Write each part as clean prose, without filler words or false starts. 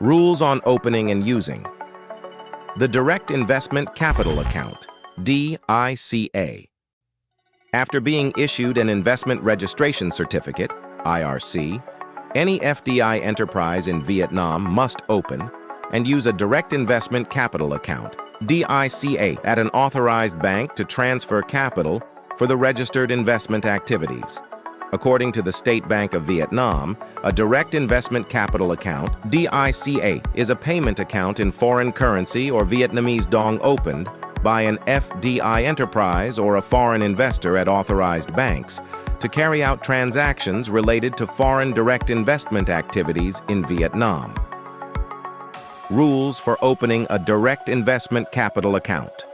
Rules on opening and using. The Direct Investment Capital Account, DICA. After being issued an Investment Registration Certificate, IRC, any FDI enterprise in Vietnam must open and use a Direct Investment Capital Account, DICA, at an authorized bank to transfer capital for the registered investment activities. According to the State Bank of Vietnam, a Direct Investment Capital Account, DICA, is a payment account in foreign currency or Vietnamese Dong opened by an FDI enterprise or a foreign investor at authorized banks to carry out transactions related to foreign direct investment activities in Vietnam. Rules for opening a Direct Investment Capital Account.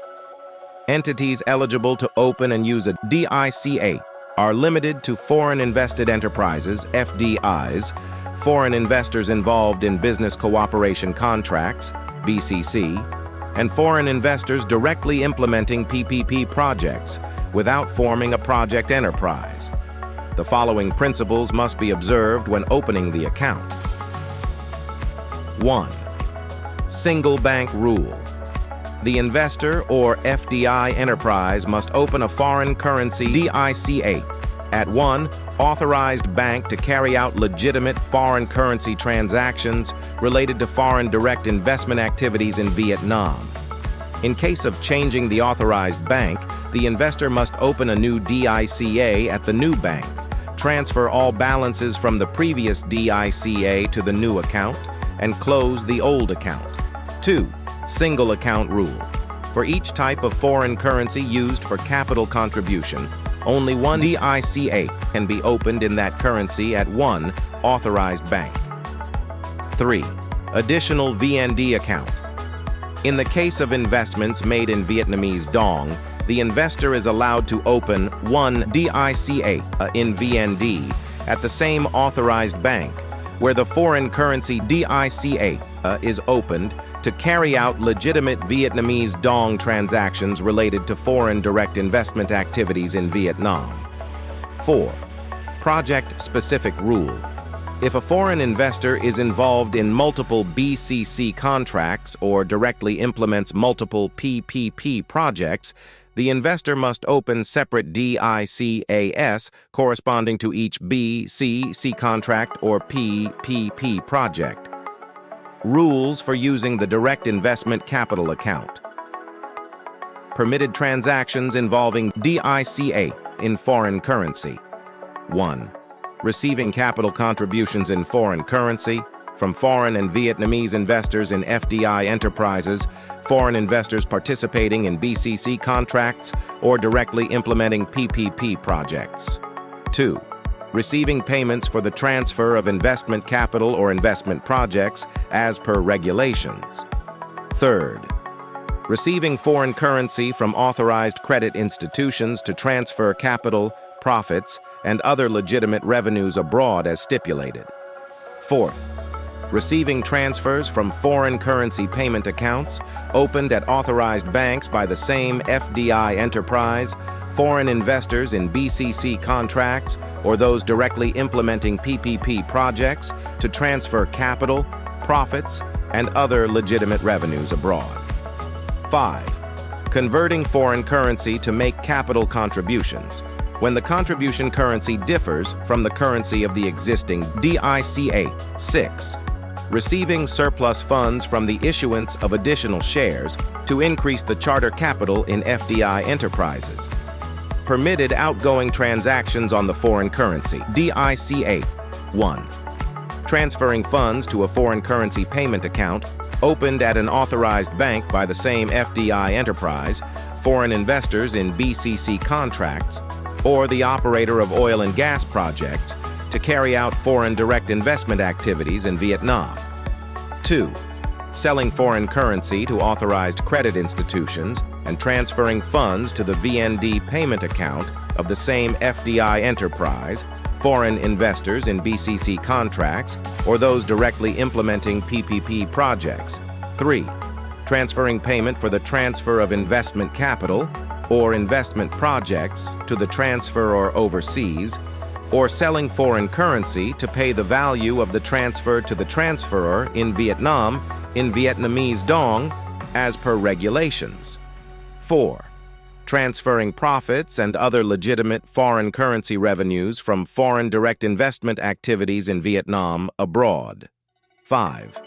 Entities eligible to open and use a DICA are limited to foreign invested enterprises, FDIs, foreign investors involved in business cooperation contracts, BCC, and foreign investors directly implementing PPP projects without forming a project enterprise. The following principles must be observed when opening the account. 1. Single bank rule. The investor or FDI enterprise must open a foreign currency DICA at one authorized bank to carry out legitimate foreign currency transactions related to foreign direct investment activities in Vietnam. In case of changing the authorized bank, the investor must open a new DICA at the new bank, transfer all balances from the previous DICA to the new account, and close the old account. 2. Single account rule. For each type of foreign currency used for capital contribution, only one DICA can be opened in that currency at one authorized bank. 3. Additional VND account. In the case of investments made in Vietnamese Dong, the investor is allowed to open one DICA in VND at the same authorized bank, where the foreign currency DICA is opened to carry out legitimate Vietnamese Dong transactions related to foreign direct investment activities in Vietnam. 4. Project-specific rule. If a foreign investor is involved in multiple BCC contracts or directly implements multiple PPP projects, the investor must open separate DICAs corresponding to each BCC contract or PPP project. Rules for using the Direct Investment Capital Account. Permitted transactions involving DICA in foreign currency. 1. Receiving capital contributions in foreign currency from foreign and Vietnamese investors in FDI enterprises, foreign investors participating in BCC contracts, or directly implementing PPP projects. 2. Receiving payments for the transfer of investment capital or investment projects as per regulations. 3. Receiving foreign currency from authorized credit institutions to transfer capital, profits, and other legitimate revenues abroad as stipulated. 4. Receiving transfers from foreign currency payment accounts opened at authorized banks by the same FDI enterprise, foreign investors in BCC contracts, or those directly implementing PPP projects to transfer capital, profits, and other legitimate revenues abroad. 5. Converting foreign currency to make capital contributions, when the contribution currency differs from the currency of the existing DICA. 6. Receiving surplus funds from the issuance of additional shares to increase the charter capital in FDI enterprises. Permitted outgoing transactions on the foreign currency DICA. 1. Transferring funds to a foreign currency payment account opened at an authorized bank by the same FDI enterprise, foreign investors in BCC contracts, or the operator of oil and gas projects to carry out foreign direct investment activities in Vietnam. 2. Selling foreign currency to authorized credit institutions and transferring funds to the VND payment account of the same FDI enterprise, foreign investors in BCC contracts, or those directly implementing PPP projects. 3. Transferring payment for the transfer of investment capital or investment projects to the transfer or overseas, or selling foreign currency to pay the value of the transfer to the transferor in Vietnam in Vietnamese Dong as per regulations. 4. Transferring profits and other legitimate foreign currency revenues from foreign direct investment activities in Vietnam abroad. 5.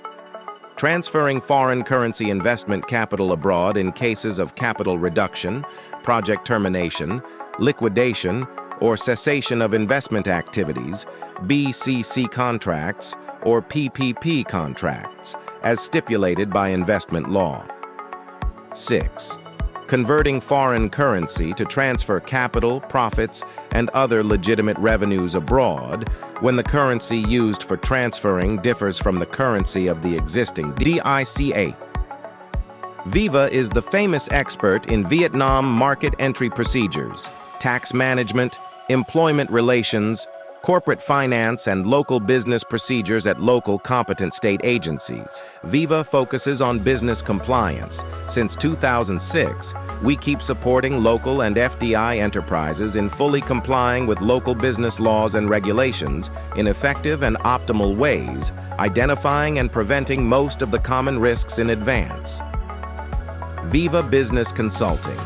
Transferring foreign currency investment capital abroad in cases of capital reduction, project termination, liquidation, or cessation of investment activities, BCC contracts, or PPP contracts, as stipulated by investment law. 6. Converting foreign currency to transfer capital, profits, and other legitimate revenues abroad when the currency used for transferring differs from the currency of the existing DICA. VIVA is the famous expert in Vietnam market entry procedures, tax management, employment relations, corporate finance, and local business procedures at local competent state agencies. VIVA focuses on business compliance. Since 2006, we keep supporting local and FDI enterprises in fully complying with local business laws and regulations in effective and optimal ways, identifying and preventing most of the common risks in advance. VIVA Business Consulting,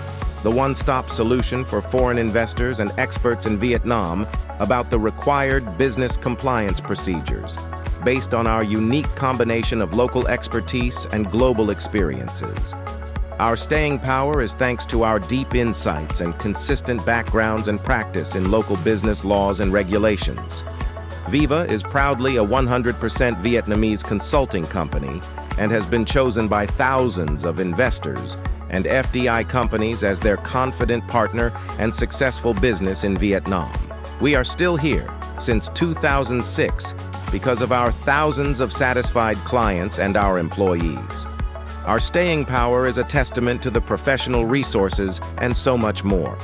the one-stop solution for foreign investors and experts in Vietnam about the required business compliance procedures, based on our unique combination of local expertise and global experiences. Our staying power is thanks to our deep insights and consistent backgrounds and practice in local business laws and regulations. VIVA is proudly a 100% Vietnamese consulting company and has been chosen by thousands of investors and FDI companies as their confident partner and successful business in Vietnam. We are still here since 2006 because of our thousands of satisfied clients and our employees. Our staying power is a testament to the professional resources and so much more.